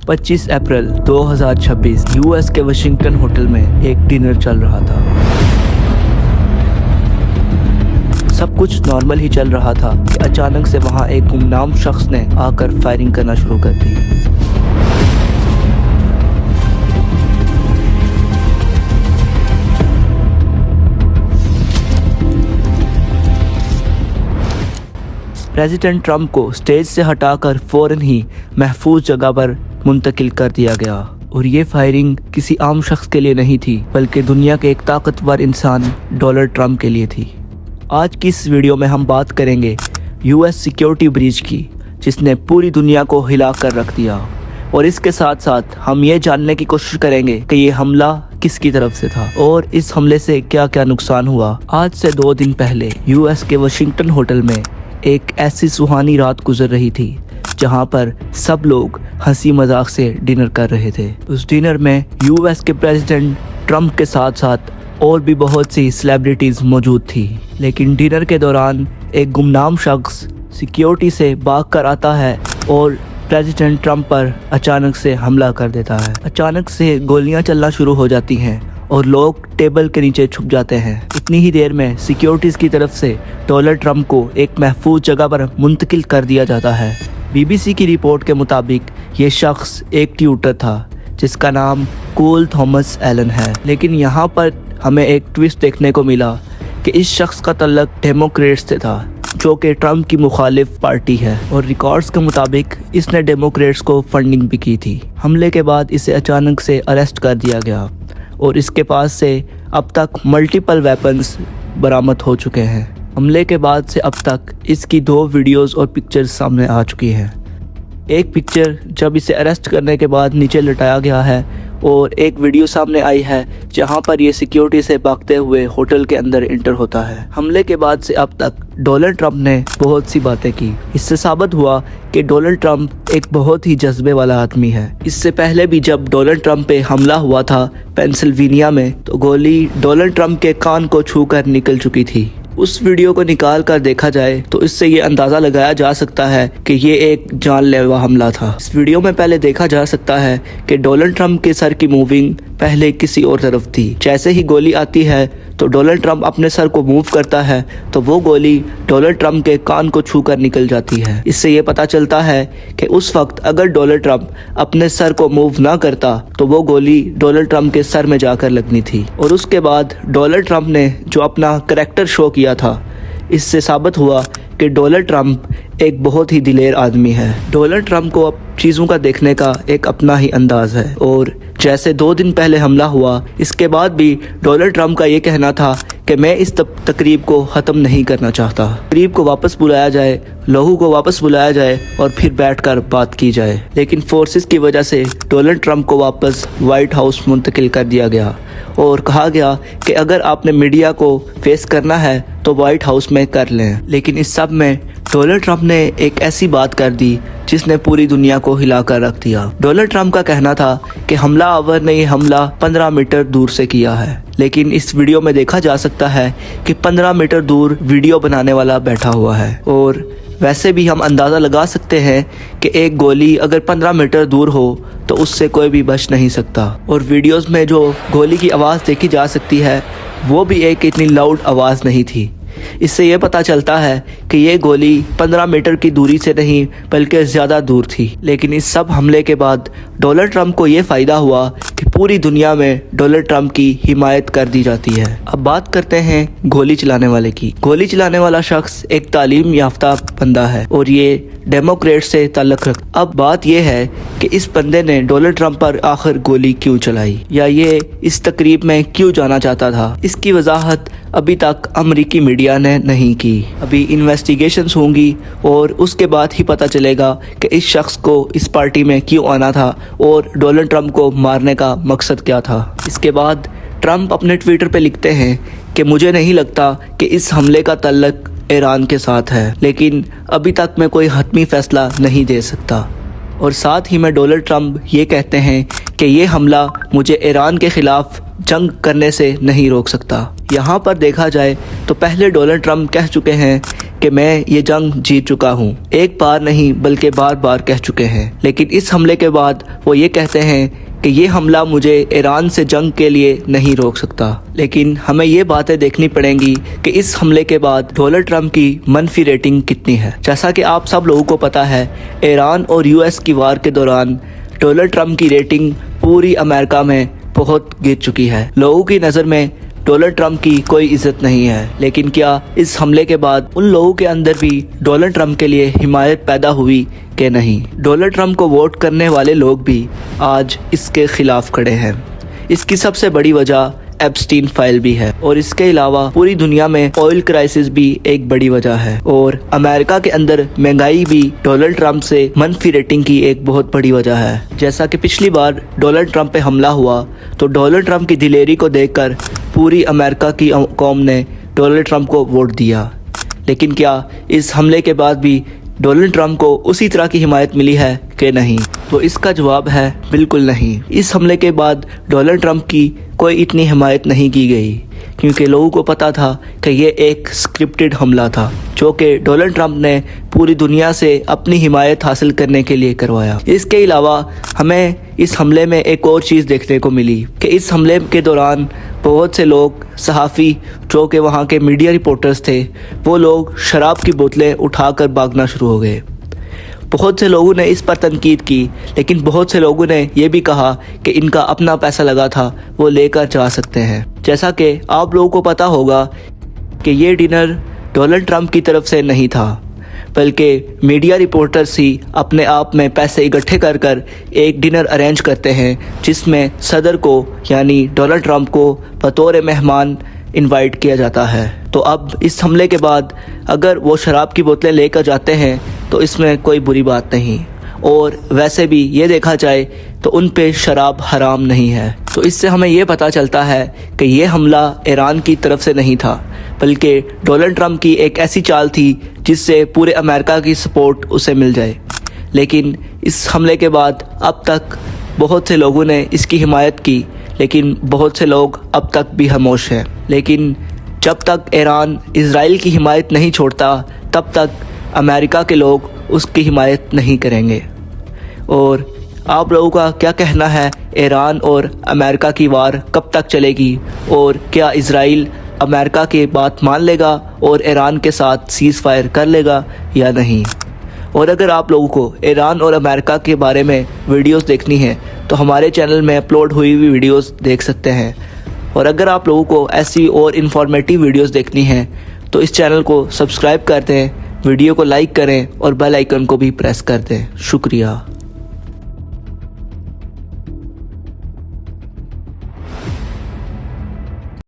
25 अप्रैल 2026 US के Washington hotel में एक डिनर चल रहा था। सब कुछ नॉर्मल ही चल रहा था कि अचानक से वहां एक गुमनाम शख्स ने आकर फायरिंग करना शुरू कर दी। प्रेसिडेंट ट्रंप को स्टेज से हटाकर फौरन ही महफूज जगह पर मुंतकिल कर दिया गया और ये फायरिंग किसी आम शख्स के लिए नहीं थी, बल्कि दुनिया के एक ताकतवर इंसान डोनाल्ड ट्रंप के लिए थी। आज की इस वीडियो में हम बात करेंगे यूएस सिक्योरिटी ब्रीच की, जिसने पूरी दुनिया को हिला कर रख दिया, और इसके साथ साथ हम ये जानने की कोशिश करेंगे कि ये हमला किसकी तरफ से था और इस हमले से क्या क्या नुकसान हुआ। आज से 2 दिन पहले यूएस के वाशिंगटन होटल में एक ऐसी सुहानी रात गुजर रही थी जहां पर सब लोग हंसी मजाक से डिनर कर रहे थे। उस डिनर में यूएस के प्रेसिडेंट ट्रंप के साथ साथ और भी बहुत सी सेलिब्रिटीज मौजूद थी, लेकिन डिनर के दौरान एक गुमनाम शख्स सिक्योरिटी से भाग कर आता है और प्रेसिडेंट ट्रंप पर अचानक से हमला कर देता है। अचानक से गोलियां चलना शुरू हो जाती हैं और लोग टेबल के नीचे छुप जाते हैं। इतनी ही देर में सिक्योरिटीज की तरफ से डोनाल्ड ट्रंप को एक महफूज जगह पर मुंतकिल कर दिया जाता है। बीबीसी की रिपोर्ट के मुताबिक ये शख्स एक ट्यूटर था जिसका नाम कोल थॉमस एलन है, लेकिन यहाँ पर हमें एक ट्विस्ट देखने को मिला कि इस शख्स का तल्लक डेमोक्रेट्स से था, जो कि ट्रंप की मुखालिफ पार्टी है, और रिकॉर्ड्स के मुताबिक इसने डेमोक्रेट्स को फंडिंग भी की थी। हमले के बाद इसे अचानक से अरेस्ट कर दिया गया और इसके पास से अब तक मल्टीपल वेपन्स बरामद हो चुके हैं। हमले के बाद से अब तक इसकी 2 वीडियोस और पिक्चर्स सामने आ चुकी हैं। एक पिक्चर जब इसे अरेस्ट करने के बाद नीचे लटाया गया है, और एक वीडियो सामने आई है जहां पर ये सिक्योरिटी से भागते हुए होटल के अंदर इंटर होता है। हमले के बाद से अब तक डोनाल्ड ट्रंप ने बहुत सी बातें की। इससे साबित हुआ कि डोनाल्ड ट्रंप एक बहुत ही जज्बे वाला आदमी है। इससे पहले भी जब डोनाल्ड ट्रंप पे हमला हुआ था पेंसिल्वेनिया में, तो गोली डोनाल्ड ट्रंप के कान को छूकर निकल चुकी थी। उस वीडियो को निकाल कर देखा जाए तो इससे ये अंदाज़ा लगाया जा सकता है कि ये एक जानलेवा हमला था। इस वीडियो में पहले देखा जा सकता है कि डोनाल्ड ट्रंप के सर की मूविंग पहले किसी और तरफ थी। जैसे ही गोली आती है तो डोनाल्ड ट्रंप अपने सर को मूव करता है तो वो गोली डोनाल्ड ट्रंप के कान को छूकर निकल जाती है। इससे ये पता चलता है कि उस वक्त अगर डोनाल्ड ट्रंप अपने सर को मूव ना करता तो वो गोली डोनाल्ड ट्रंप के सर में जाकर लगनी थी। और उसके बाद डोनाल्ड ट्रंप ने जो अपना करैक्टर शो किया था, इससे साबित हुआ कि डोनाल्ड ट्रंप एक बहुत ही दिलेर आदमी है। डोनाल्ड ट्रंप को अब चीज़ों का देखने का एक अपना ही अंदाज है, और जैसे 2 दिन पहले हमला हुआ, इसके बाद भी डोनाल्ड ट्रंप का ये कहना था कि मैं इस तकरीब को ख़त्म नहीं करना चाहता। तकरीब को वापस बुलाया जाए, लोगों को वापस बुलाया जाए और फिर बैठकर बात की जाए, लेकिन फोर्सेस की वजह से डोनाल्ड ट्रंप को वापस वाइट हाउस मुंतकिल कर दिया गया और कहा गया कि अगर आपने मीडिया को फेस करना है तो वाइट हाउस में कर लें। लेकिन इस सब में डोनाल्ड ट्रंप ने एक ऐसी बात कर दी जिसने पूरी दुनिया को हिला कर रख दिया। डोनाल्ड ट्रंप का कहना था कि हमला आवर ने ये हमला 15 मीटर दूर से किया है, लेकिन इस वीडियो में देखा जा सकता है कि 15 मीटर दूर वीडियो बनाने वाला बैठा हुआ है। और वैसे भी हम अंदाज़ा लगा सकते हैं कि एक गोली अगर 15 मीटर दूर हो तो उससे कोई भी बच नहीं सकता। और वीडियोस में जो गोली की आवाज़ देखी जा सकती है वो भी एक इतनी लाउड आवाज़ नहीं थी। इससे ये पता चलता है कि ये गोली 15 मीटर की दूरी से नहीं बल्कि ज़्यादा दूर थी। लेकिन इस सब हमले के बाद डोनाल्ड ट्रंप को ये फ़ायदा हुआ कि पूरी दुनिया में डोनाल्ड ट्रंप की हिमायत कर दी जाती है। अब बात करते हैं गोली चलाने वाले की। गोली चलाने वाला शख्स एक तालीम याफ्ता बंदा है और ये डेमोक्रेट से ताल्लुक़ रखता। अब बात यह है कि इस बंदे ने डोनाल्ड ट्रंप पर आखिर गोली क्यों चलाई, या ये इस तकरीब में क्यों जाना चाहता था, इसकी वजाहत अभी तक अमेरिकी मीडिया ने नहीं की। अभी इन्वेस्टिगेशंस होंगी और उसके बाद ही पता चलेगा कि इस शख्स को इस पार्टी में क्यों आना था और डोनाल्ड ट्रंप को मारने का मकसद क्या था। इसके बाद ट्रंप अपने ट्विटर पे लिखते हैं कि मुझे नहीं लगता कि इस हमले का तल्लुक़ ईरान के साथ है, लेकिन अभी तक मैं कोई हतमी फैसला नहीं दे सकता। और साथ ही में डोनाल्ड ट्रंप ये कहते हैं कि کہ یہ حملہ مجھے ایران کے خلاف جنگ کرنے سے نہیں روک سکتا۔ یہاں پر دیکھا جائے تو پہلے ڈونلڈ ٹرمپ کہہ چکے ہیں کہ میں یہ جنگ جیت چکا ہوں، ایک بار نہیں بلکہ بار بار کہہ چکے ہیں، لیکن اس حملے کے بعد وہ یہ کہتے ہیں کہ یہ حملہ مجھے ایران سے جنگ کے لیے نہیں روک سکتا۔ لیکن ہمیں یہ باتیں دیکھنی پڑیں گی کہ اس حملے کے بعد ڈونلڈ ٹرمپ کی منفی ریٹنگ کتنی ہے۔ جیسا کہ آپ سب لوگوں کو پتہ ہے، ایران اور US کی وار کے دوران ڈونلڈ ٹرمپ کی ریٹنگ پوری امریکہ میں بہت گر چکی ہے۔ لوگوں کی نظر میں ڈونلڈ ٹرمپ کی کوئی عزت نہیں ہے، لیکن کیا اس حملے کے بعد ان لوگوں کے اندر بھی ڈونلڈ ٹرمپ کے لیے حمایت پیدا ہوئی کہ نہیں؟ ڈونلڈ ٹرمپ کو ووٹ کرنے والے لوگ بھی آج اس کے خلاف کھڑے ہیں۔ اس کی سب سے بڑی وجہ ایپسٹین فائل بھی ہے، اور اس کے علاوہ پوری دنیا میں آئل کرائسس بھی ایک بڑی وجہ ہے، اور امریکہ کے اندر مہنگائی بھی ڈونلڈ ٹرمپ سے منفی ریٹنگ کی ایک بہت بڑی وجہ ہے۔ جیسا کہ پچھلی بار ڈونلڈ ٹرمپ پہ حملہ ہوا تو ڈونلڈ ٹرمپ کی دلیری کو دیکھ کر پوری امریکہ کی قوم نے ڈونلڈ ٹرمپ کو ووٹ دیا، لیکن کیا اس حملے کے بعد بھی ڈونلڈ ٹرمپ کو اسی طرح کی حمایت ملی ہے کہ نہیں؟ تو اس کا جواب ہے بالکل نہیں۔ اس حملے کے بعد ڈونلڈ ٹرمپ کی کوئی اتنی حمایت نہیں کی گئی، کیونکہ لوگوں کو پتا تھا کہ یہ ایک سکرپٹڈ حملہ تھا جو کہ ڈونلڈ ٹرمپ نے پوری دنیا سے اپنی حمایت حاصل کرنے کے لیے کروایا۔ اس کے علاوہ ہمیں اس حملے میں ایک اور چیز دیکھنے کو ملی کہ اس حملے کے دوران بہت سے لوگ صحافی جو کہ وہاں کے میڈیا رپورٹرز تھے، وہ لوگ شراب کی بوتلیں اٹھا کر بھاگنا شروع ہو گئے۔ بہت سے لوگوں نے اس پر تنقید کی، لیکن بہت سے لوگوں نے یہ بھی کہا کہ ان کا اپنا پیسہ لگا تھا، وہ لے کر جا سکتے ہیں۔ جیسا کہ آپ لوگوں کو پتا ہوگا کہ یہ ڈنر ڈونلڈ ٹرمپ کی طرف سے نہیں تھا، بلکہ میڈیا رپورٹرز ہی اپنے آپ میں پیسے اکٹھے کر کر ایک ڈنر ارینج کرتے ہیں، جس میں صدر کو یعنی ڈونلڈ ٹرمپ کو بطور مہمان انوائٹ کیا جاتا ہے۔ تو اب اس حملے کے بعد اگر وہ شراب کی بوتلیں لے کر جاتے ہیں تو اس میں کوئی بری بات نہیں، اور ویسے بھی یہ دیکھا جائے تو ان پہ شراب حرام نہیں ہے۔ تو اس سے ہمیں یہ پتہ چلتا ہے کہ یہ حملہ ایران کی طرف سے نہیں تھا، بلکہ ڈونلڈ ٹرمپ کی ایک ایسی چال تھی جس سے پورے امریکہ کی سپورٹ اسے مل جائے۔ لیکن اس حملے کے بعد اب تک بہت سے لوگوں نے اس کی حمایت کی، لیکن بہت سے لوگ اب تک بھی خاموش ہیں۔ لیکن جب تک ایران اسرائیل کی حمایت نہیں چھوڑتا، تب تک امریکہ کے لوگ اس کی حمایت نہیں کریں گے۔ اور آپ لوگوں کا کیا کہنا ہے؟ ایران اور امریکہ کی وار کب تک چلے گی، اور کیا اسرائیل امریکہ کی بات مان لے گا اور ایران کے ساتھ سیز فائر کر لے گا یا نہیں؟ اور اگر آپ لوگوں کو ایران اور امریکہ کے بارے میں ویڈیوز دیکھنی ہے تو ہمارے چینل میں اپلوڈ ہوئی ہوئی ویڈیوز دیکھ سکتے ہیں، اور اگر آپ لوگوں کو ایسی اور انفارمیٹیو ویڈیوز دیکھنی ہیں تو اس چینل کو سبسکرائب کر دیں، ویڈیو کو لائک کریں اور بیل آئیکن کو بھی پریس کر دیں۔ شکریہ۔